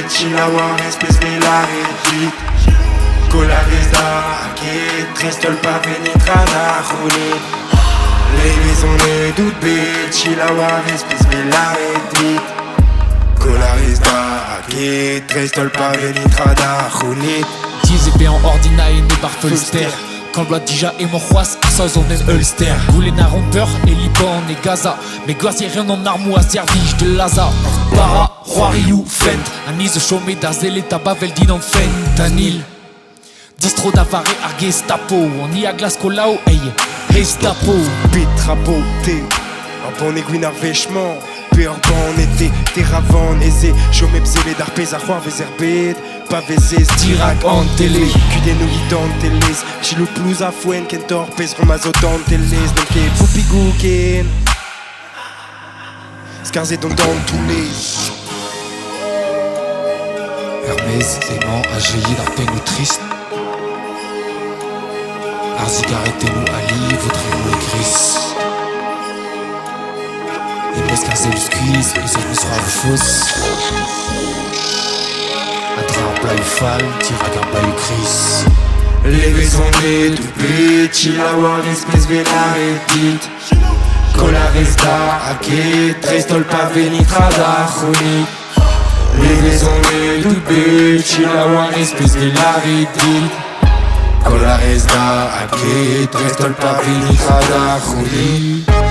Selaouit Aked, Gweltaz Aked, Trestol pa venit radar roulé. Les maisons les doutes bêtes, Selaouit Aked, Gweltaz Aked, Trestol pa venit radar roulé. 10 épées en ordina et né par Fulster. Quand loi déjà et mon roi, ça zone Ulster. Goulena rompeur et Liban et Gaza. Mais glacier rien en armou à servige de Laza. Para, roi Riou, Fent. Anise chômé d'Azel et Tabavel din en Fentanil. Distro d'avare à Gestapo. On y a Glasgow là-haut, hey, Gestapo. Petrapo, t'es un bon aiguine arvèchement. Peur en été, t'es ravant, aisé. Chômé bzélé d'arpèze à roi vézerbède. Pas vézès, dirac en télé. Cudé nous guidant télés. Chilou Plouz Foen, Kentor, pèseront mazotant télés. Donc t'es poupigou, ken. Scarzé dans tous les. Hermès, aimant, agéillé d'arpène triste. Arzigaretez-nous Ali, votre héros est gris. Et mescarzé le squeeze, et ça nous sera fausse. Un plat ufal, tirac un plat gris. Les maisons les tout petits, Selaouit Aked, Gweltaz Aked, Trestol pa venit radar roulé. Les maisons les tout petits, Selaouit Aked, Gweltaz Aked, Trestol pa venit radar roulé.